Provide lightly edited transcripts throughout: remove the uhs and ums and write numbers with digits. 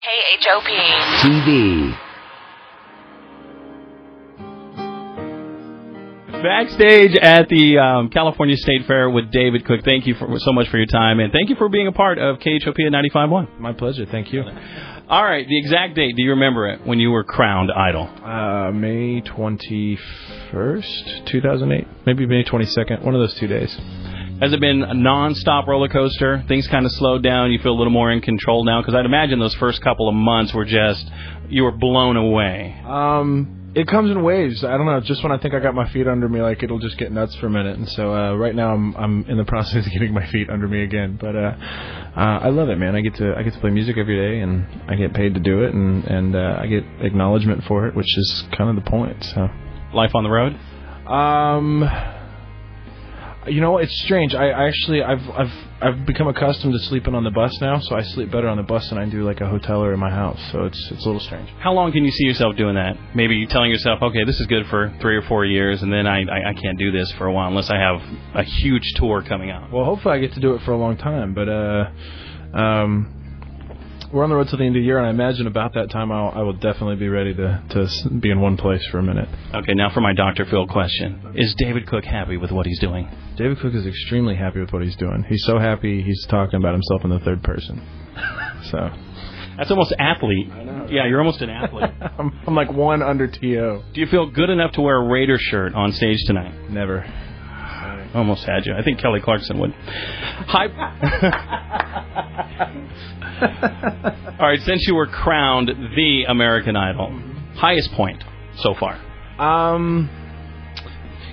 KHOP TV. Backstage at the California State Fair with David Cook. Thank you so much for your time, and thank you for being a part of KHOP at 95.1. My pleasure. Thank you. All right, the exact date, do you remember it, when you were crowned Idol? May 21st, 2008. Maybe May 22nd. One of those 2 days. Has it been a non-stop roller coaster? Things kind of slowed down? You feel a little more in control now? Because I'd imagine those first couple of months were just, you were blown away. It comes in waves. I don't know. Just when I think I got my feet under me, like it'll just get nuts for a minute. And so right now I'm in the process of getting my feet under me again. But I love it, man. I get to play music every day, and I get paid to do it, and I get acknowledgement for it, which is kind of the point. So, life on the road? You know, it's strange. I've become accustomed to sleeping on the bus now, so I sleep better on the bus than I do like a hotel or in my house. So it's a little strange. How long can you see yourself doing that? Maybe telling yourself, okay, this is good for 3 or 4 years, and then I can't do this for a while unless I have a huge tour coming out. Well, hopefully I get to do it for a long time, but we're on the road till the end of the year, and I imagine about that time I will definitely be ready to be in one place for a minute. Okay, now for my Dr. Phil question. Is David Cook happy with what he's doing? David Cook is extremely happy with what he's doing. He's so happy he's talking about himself in the third person. So that's almost athlete. I know. Yeah, you're almost an athlete. I'm like one under T.O. Do you feel good enough to wear a Raider shirt on stage tonight? Never. Almost had you. I think Kelly Clarkson would. Hi. All right, since you were crowned the American Idol, highest point so far?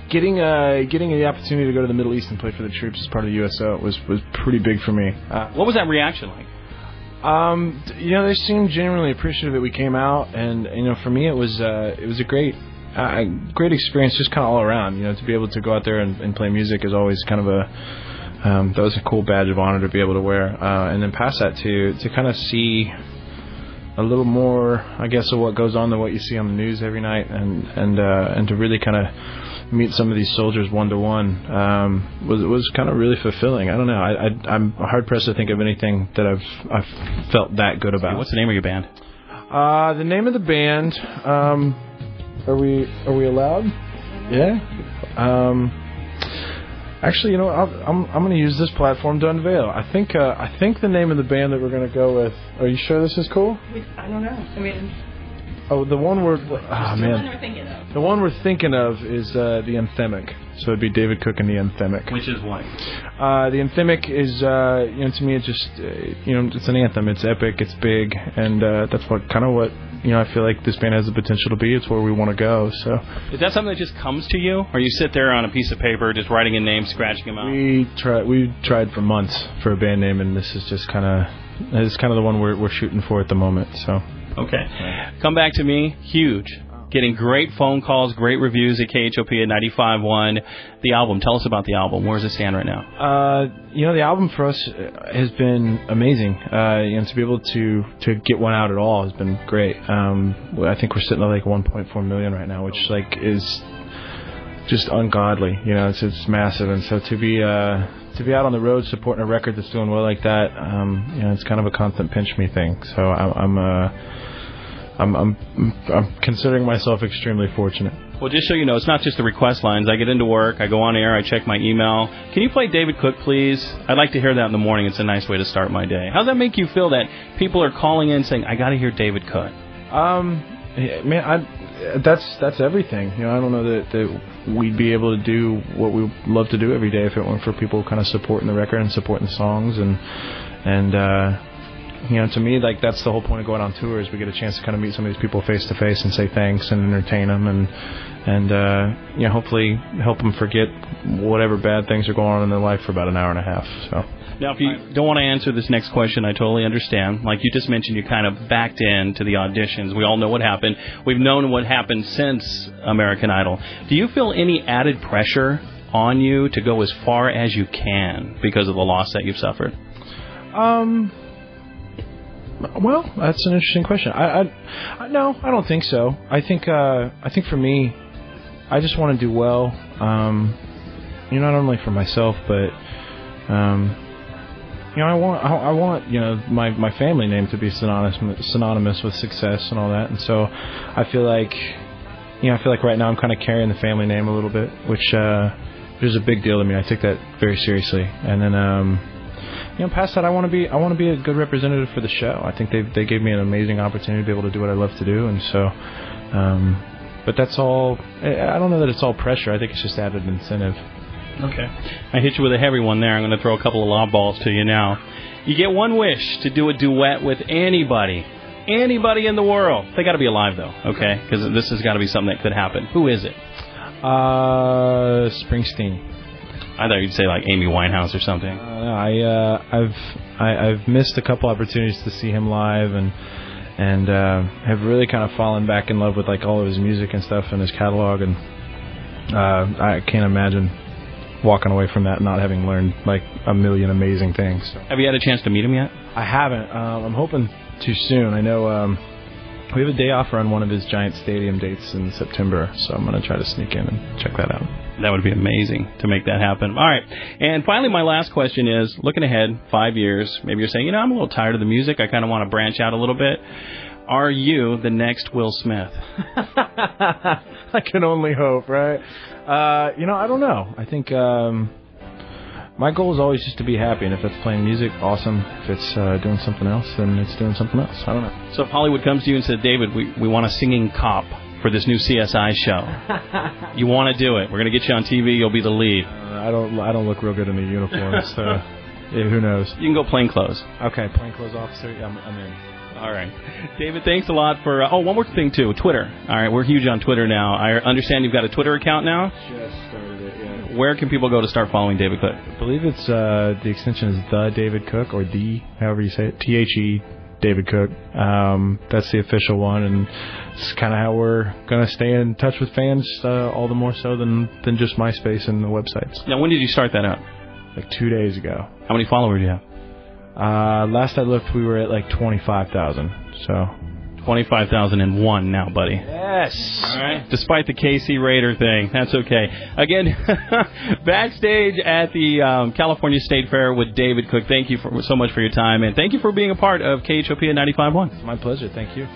Getting the opportunity to go to the Middle East and play for the troops as part of the USO was pretty big for me. What was that reaction like? They seemed genuinely appreciative that we came out, and for me it was a great experience, just kind of all around. To be able to go out there and play music is always kind of that was a cool badge of honor to be able to wear, and then pass that to kind of see a little more, I guess, of what goes on than what you see on the news every night, and to really kind of meet some of these soldiers one-to-one was kind of really fulfilling. I don't know. I'm hard pressed to think of anything that I've felt that good about. What's the name of your band? The name of the band. Are we allowed? Yeah. Actually, I'm going to use this platform to unveil. I think the name of the band that we're going to go with. Are you sure this is cool? I don't know. I mean. Oh, the one we're. The one we're thinking of is the Anthemic. So it'd be David Cook and the Anthemic. Which is what? The Anthemic is, to me, it's just, it's an anthem. It's epic. It's big, and that's what I feel like this band has the potential to be. It's where we want to go. So. Is that something that just comes to you, or you sit there on a piece of paper just writing a name, scratching them out? We tried for months for a band name, and this is just kind of the one we're shooting for at the moment. So. Okay. Come Back to Me, huge. Getting great phone calls, great reviews at KHOP at 95.1. The album, tell us about the album. Where does it stand right now? The album for us has been amazing. To be able to get one out at all has been great. I think we're sitting at like 1.4 million right now, which is just ungodly. It's massive, and so to be out on the road supporting a record that's doing well like that, it's kind of a constant pinch me thing. So I'm considering myself extremely fortunate. Well, just so you know, it's not just the request lines. I get into work, I go on air, I check my email. Can you play David Cook, please? I'd like to hear that in the morning. It's a nice way to start my day. How does that make you feel that people are calling in saying, I got to hear David Cook? That's everything. I don't know that we'd be able to do what we love to do every day if it weren't for people kind of supporting the record and supporting the songs, and to me, like, that's the whole point of going on tour, is we get a chance to kind of meet some of these people face to face and say thanks and entertain them, and hopefully help them forget whatever bad things are going on in their life for about an hour and a half. So. Now, if you don't want to answer this next question, I totally understand. Like you just mentioned, you kind of backed into the auditions. We all know what happened. We've known what happened since American Idol. Do you feel any added pressure on you to go as far as you can because of the loss that you've suffered? Well, that's an interesting question. No, I don't think so. I think for me, I just want to do well. Not only for myself, but I want my family name to be synonymous with success and all that, and so I feel like right now I'm kind of carrying the family name a little bit, which is a big deal to me. I take that very seriously, and then past that, I want to be a good representative for the show. I think they gave me an amazing opportunity to be able to do what I love to do, and so. But that's all. I don't know that it's all pressure. I think it's just added incentive. Okay. I hit you with a heavy one there. I'm going to throw a couple of lob balls to you now. You get one wish to do a duet with anybody in the world. They got to be alive, though, okay? Because this has got to be something that could happen. Who is it? Springsteen. I thought you'd say like Amy Winehouse or something. I've missed a couple opportunities to see him live, and have really kind of fallen back in love with like all of his music and stuff and his catalog, and I can't imagine walking away from that not having learned like a million amazing things. Have you had a chance to meet him yet? I haven't. I'm hoping to soon. I know we have a day off on one of his giant stadium dates in September, so I'm going to try to sneak in and check that out. That would be amazing to make that happen. All right. And finally, my last question is, looking ahead, 5 years, maybe you're saying, I'm a little tired of the music. I kind of want to branch out a little bit. Are you the next Will Smith? I can only hope, right? I don't know. I think my goal is always just to be happy, and if that's playing music, awesome. If it's doing something else, then it's doing something else. I don't know. So if Hollywood comes to you and said, David, we want a singing cop for this new CSI show. You want to do it. We're going to get you on TV. You'll be the lead. I don't look real good in the uniform, so yeah, who knows? You can go plainclothes. Okay, plainclothes officer. Yeah, I'm in. All right. David, thanks a lot for... one more thing, too. Twitter. All right, we're huge on Twitter now. I understand you've got a Twitter account now? Just started it, yeah. Where can people go to start following David Cook? I believe it's the extension is The David Cook, or however you say it, THE David Cook. That's the official one, and it's kind of how we're going to stay in touch with fans, all the more so than just MySpace and the websites. Now, when did you start that up? Like 2 days ago. How many followers do you have? Last I looked, we were at like 25,000. So 25,001 now, buddy. Yes. All right. Despite the KC Raider thing, that's okay. Again, backstage at the California State Fair with David Cook. Thank you so much for your time, and thank you for being a part of KHOP at 95.1. My pleasure. Thank you.